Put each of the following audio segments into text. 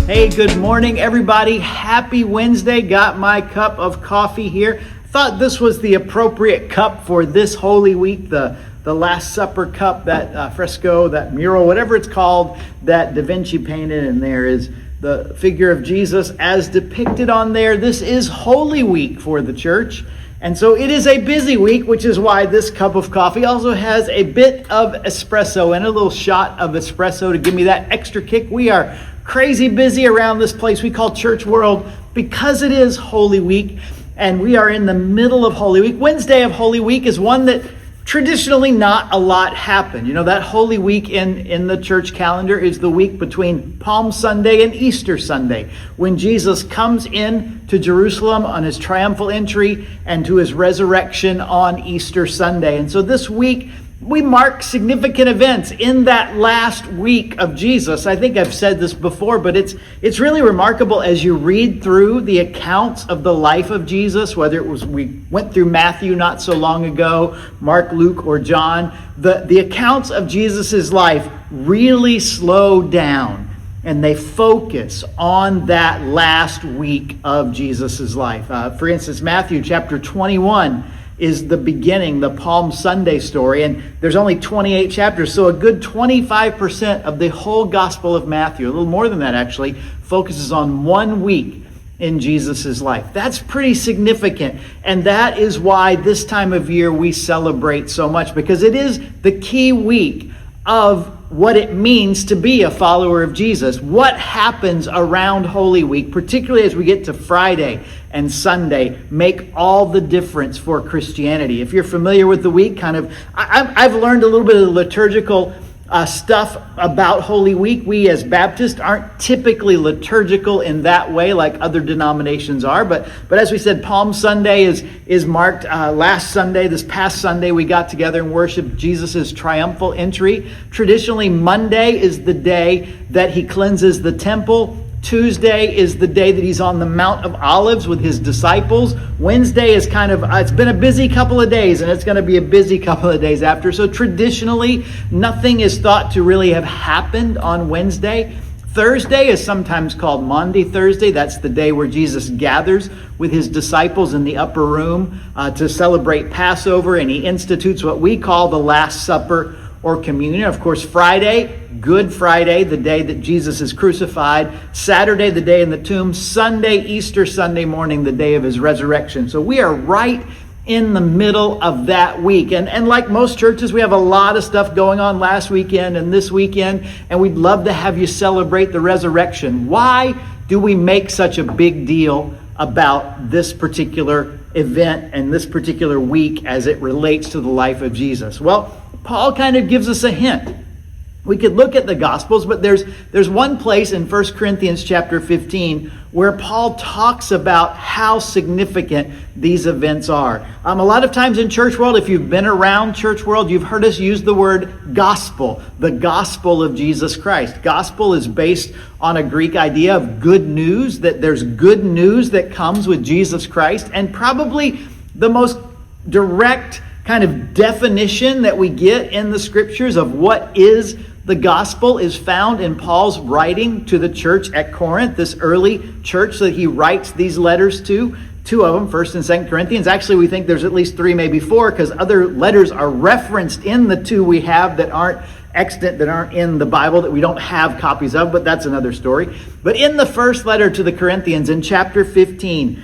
Hey, good morning, everybody. Happy Wednesday. Got my cup of coffee here. Thought this was the appropriate cup for this Holy Week, the Last Supper cup, that fresco, that mural, whatever it's called, that Da Vinci painted, and there is the figure of Jesus as depicted on there. This is Holy Week for the church, and so it is a busy week, which is why this cup of coffee also has a bit of espresso and a little shot of espresso to give me that extra kick. We are crazy busy around this place we call Church World because it is Holy Week, and we are in the middle of Holy Week. Wednesday of Holy Week is one that traditionally not a lot happened. You know, that Holy Week in the church calendar is the week between Palm Sunday and Easter Sunday, when Jesus comes in to Jerusalem on his triumphal entry and to his resurrection on Easter Sunday. And so this week, we mark significant events in that last week of Jesus. I think I've said this before, but it's really remarkable as you read through the accounts of the life of Jesus, whether it was we went through Matthew not so long ago, Mark, Luke, or John. The accounts of Jesus' life really slow down, and they focus on that last week of Jesus' life. For instance, Matthew chapter 21 is the beginning, the Palm Sunday story, and there's only 28 chapters, so a good 25% of the whole Gospel of Matthew, a little more than that actually, focuses on 1 week in Jesus' life. That's pretty significant, and that is why this time of year we celebrate so much, because it is the key week of what it means to be a follower of Jesus. What happens around Holy Week, particularly as we get to Friday and Sunday, make all the difference for Christianity. If you're familiar with the week, I've learned a little bit of the liturgical stuff about Holy Week. We as Baptists aren't typically liturgical in that way like other denominations are, but as we said, Palm Sunday is marked last Sunday. This past Sunday we got together and worshiped Jesus' triumphal entry. Traditionally, Monday is the day that he cleanses the temple. Tuesday is the day that he's on the Mount of Olives with his disciples. Wednesday is it's been a busy couple of days, and it's going to be a busy couple of days after. So traditionally, nothing is thought to really have happened on Wednesday. Thursday is sometimes called Maundy Thursday. That's the day where Jesus gathers with his disciples in the upper room to celebrate Passover, and he institutes what we call the Last Supper or communion. Of course, Friday, Good Friday, the day that Jesus is crucified. Saturday, the day in the tomb. Sunday, Easter Sunday morning, the day of his resurrection. So we are right in the middle of that week. And like most churches, we have a lot of stuff going on last weekend and this weekend, and we'd love to have you celebrate the resurrection. Why do we make such a big deal about this particular event and this particular week as it relates to the life of Jesus? Well, Paul kind of gives us a hint. We could look at the Gospels, but there's one place in 1 Corinthians chapter 15 where Paul talks about how significant these events are. A lot of times in church world, if you've been around church world, you've heard us use the word gospel, the gospel of Jesus Christ. Gospel is based on a Greek idea of good news, that there's good news that comes with Jesus Christ, and probably the most direct kind of definition that we get in the scriptures of what is the gospel is found in Paul's writing to the church at Corinth, this early church that he writes these letters to. Two of them, 1st and 2nd Corinthians. Actually, we think there's at least 3, maybe 4, because other letters are referenced in the 2 we have that aren't extant, that aren't in the Bible, that we don't have copies of, but that's another story. But in the first letter to the Corinthians, in chapter 15,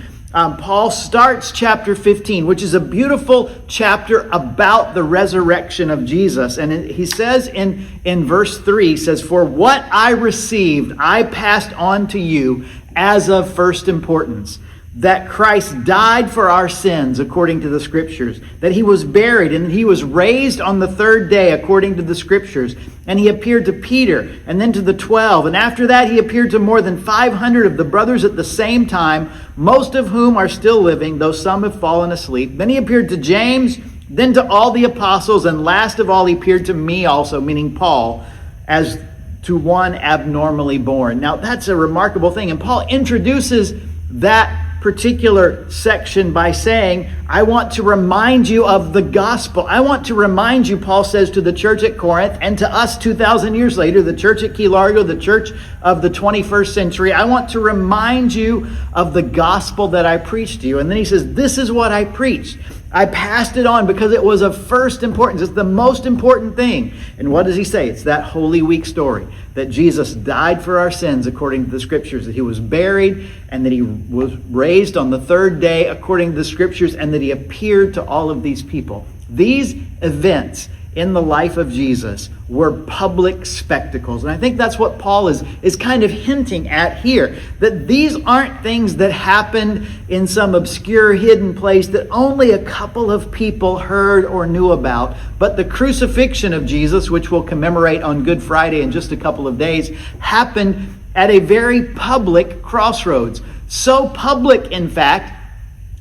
Paul starts chapter 15, which is a beautiful chapter about the resurrection of Jesus. And he says in verse 3, he says, "For what I received, I passed on to you as of first importance, that Christ died for our sins according to the Scriptures, that he was buried, and that he was raised on the 3rd day according to the Scriptures. And he appeared to Peter, and then to the 12. And after that he appeared to more than 500 of the brothers at the same time, most of whom are still living, though some have fallen asleep. Then he appeared to James, then to all the apostles, and last of all he appeared to me also," meaning Paul, "as to one abnormally born." Now that's a remarkable thing. And Paul introduces that particular section by saying, I want to remind you of the gospel. I want to remind you, Paul says to the church at Corinth, and to us 2,000 years later, the church at Key Largo, the church of the 21st century, I want to remind you of the gospel that I preached to you. And then he says, this is what I preached. I passed it on because it was of first importance. It's the most important thing. And what does he say? It's that Holy Week story, that Jesus died for our sins according to the Scriptures, that he was buried, and that he was raised on the third day according to the Scriptures, and that he appeared to all of these people. These events in the life of Jesus were public spectacles. And I think that's what Paul is kind of hinting at here, that these aren't things that happened in some obscure hidden place that only a couple of people heard or knew about, but the crucifixion of Jesus, which we'll commemorate on Good Friday in just a couple of days, happened at a very public crossroads. So public, in fact,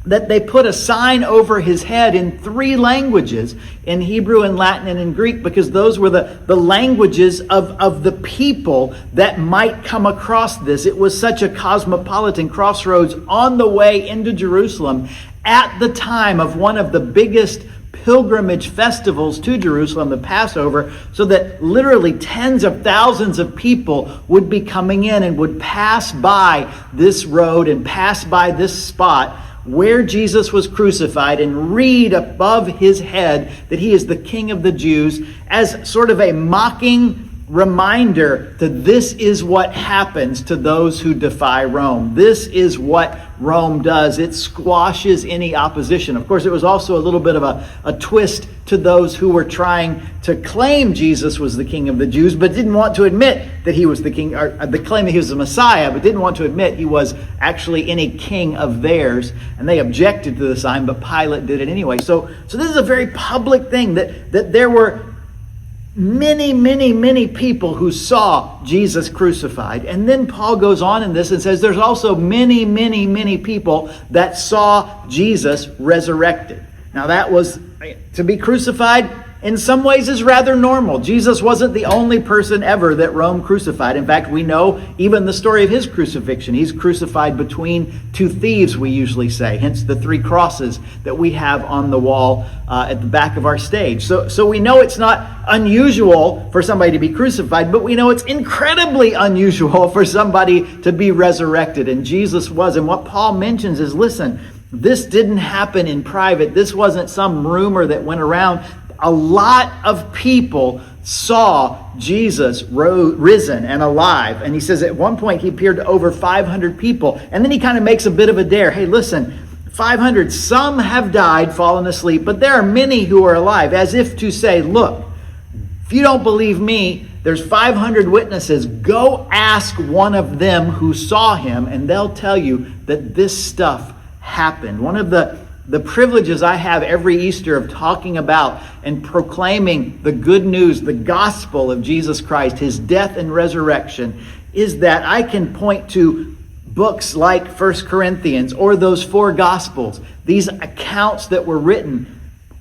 that they put a sign over his head in 3 languages, in Hebrew and Latin and in Greek, because those were the languages of the people that might come across this. It was such a cosmopolitan crossroads on the way into Jerusalem at the time of one of the biggest pilgrimage festivals to Jerusalem, the Passover, so that literally tens of thousands of people would be coming in and would pass by this road and pass by this spot where Jesus was crucified and read above his head that he is the King of the Jews, as sort of a mocking reminder that this is what happens to those who defy Rome. This is what Rome does. It squashes any opposition. Of course, it was also a little bit of a twist to those who were trying to claim Jesus was the King of the Jews, but didn't want to admit that he was the king, or the claim that he was the Messiah, but didn't want to admit he was actually any king of theirs. And they objected to the sign, but Pilate did it anyway. So this is a very public thing, that there were many people who saw Jesus crucified. And then Paul goes on in this and says there's also many people that saw Jesus resurrected. Now that was, to be crucified in some ways is rather normal. Jesus wasn't the only person ever that Rome crucified. In fact, we know even the story of his crucifixion. He's crucified between 2 thieves, we usually say, hence the 3 crosses that we have on the wall at the back of our stage. So we know it's not unusual for somebody to be crucified, but we know it's incredibly unusual for somebody to be resurrected. And Jesus was. And what Paul mentions is, listen, this didn't happen in private. This wasn't some rumor that went around. A lot of people saw Jesus risen and alive. And he says at one point he appeared to over 500 people. And then he kind of makes a bit of a dare. Hey, listen, 500, some have died, fallen asleep, but there are many who are alive. As if to say, look, if you don't believe me, there's 500 witnesses. Go ask one of them who saw him, and they'll tell you that this stuff happened. One of the privileges I have every Easter of talking about and proclaiming the good news, the gospel of Jesus Christ, his death and resurrection, is that I can point to books like 1 Corinthians or those 4 Gospels, these accounts that were written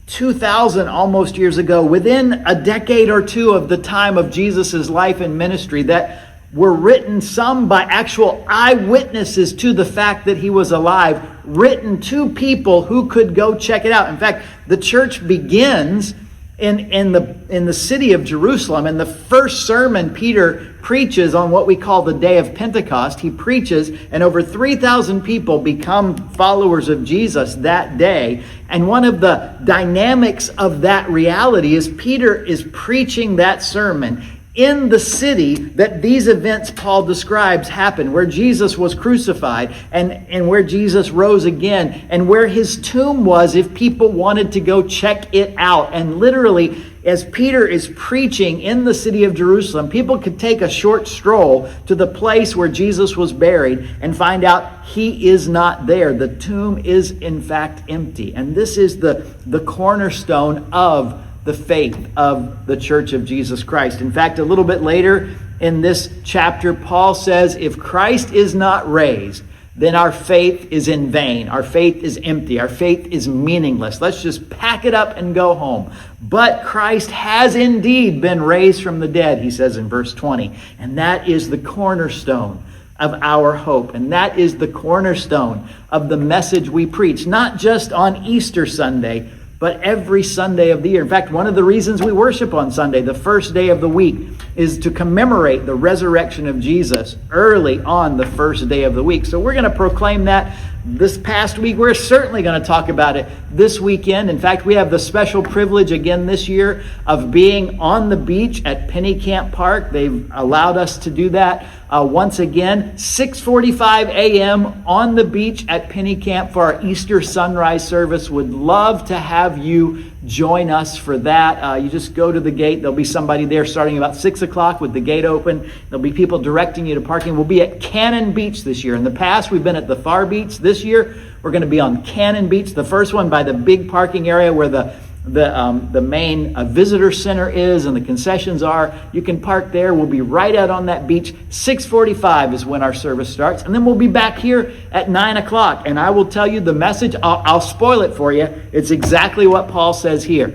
2,000 almost years ago, within a decade or 2 of the time of Jesus' life and ministry, that were written, some by actual eyewitnesses to the fact that he was alive, written to people who could go check it out. In fact, the church begins in the city of Jerusalem, and the first sermon Peter preaches on what we call the day of Pentecost. He preaches, and over 3,000 people become followers of Jesus that day. And one of the dynamics of that reality is Peter is preaching that sermon in the city that these events Paul describes happened, where Jesus was crucified and where Jesus rose again, and where his tomb was if people wanted to go check it out. And literally, as Peter is preaching in the city of Jerusalem, people could take a short stroll to the place where Jesus was buried and find out he is not there. The tomb is in fact empty. And this is the cornerstone of the faith of the Church of Jesus Christ. In fact, a little bit later in this chapter, Paul says, if Christ is not raised, then our faith is in vain. Our faith is empty. Our faith is meaningless. Let's just pack it up and go home. But Christ has indeed been raised from the dead, he says in verse 20. And that is the cornerstone. of our hope. And that is the cornerstone of the message we preach, not just on Easter Sunday, but every Sunday of the year. In fact, one of the reasons we worship on Sunday, the first day of the week, is to commemorate the resurrection of Jesus early on the first day of the week. So we're going to proclaim that this past week. We're certainly going to talk about it this weekend. In fact, we have the special privilege again this year of being on the beach at Penny Camp Park. They've allowed us to do that once again. 6:45 a.m. on the beach at Penny Camp for our Easter sunrise service. Would love to have you join us for that. You just go to the gate. There'll be somebody there starting about 6 o'clock with the gate open. There'll be people directing you to parking. We'll be at Cannon Beach this year. In the past, we've been at the Far Beach. This year, we're going to be on Cannon Beach, the first one by the big parking area where the main visitor center is and the concessions are. You can park there. We'll be right out on that beach. 6:45 is when our service starts. And then we'll be back here at 9 o'clock. And I will tell you the message. I'll spoil it for you. It's exactly what Paul says here.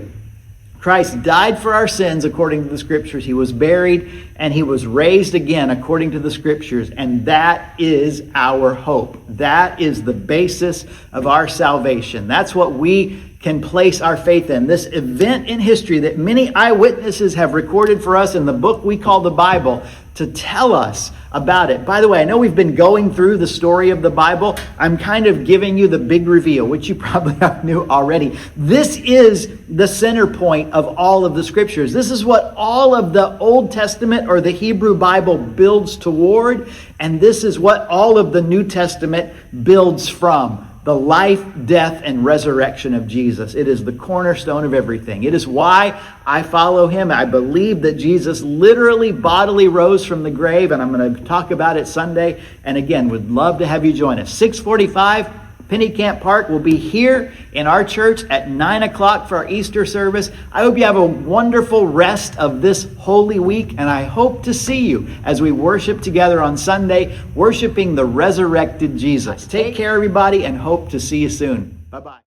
Christ died for our sins according to the Scriptures. He was buried and he was raised again according to the Scriptures. And that is our hope. That is the basis of our salvation. That's what we can place our faith in. This event in history that many eyewitnesses have recorded for us in the book we call the Bible to tell us about it. By the way, I know we've been going through the story of the Bible. I'm kind of giving you the big reveal, which you probably knew already. This is the center point of all of the Scriptures. This is what all of the Old Testament or the Hebrew Bible builds toward, and this is what all of the New Testament builds from. The life, death, and resurrection of Jesus. It is the cornerstone of everything. It is why I follow him. I believe that Jesus literally bodily rose from the grave, and I'm going to talk about it Sunday. And again, would love to have you join us. 6:45, Penny Camp Park. Will be here in our church at 9 o'clock for our Easter service. I hope you have a wonderful rest of this Holy Week, and I hope to see you as we worship together on Sunday, worshiping the resurrected Jesus. Take care, everybody, and hope to see you soon. Bye-bye.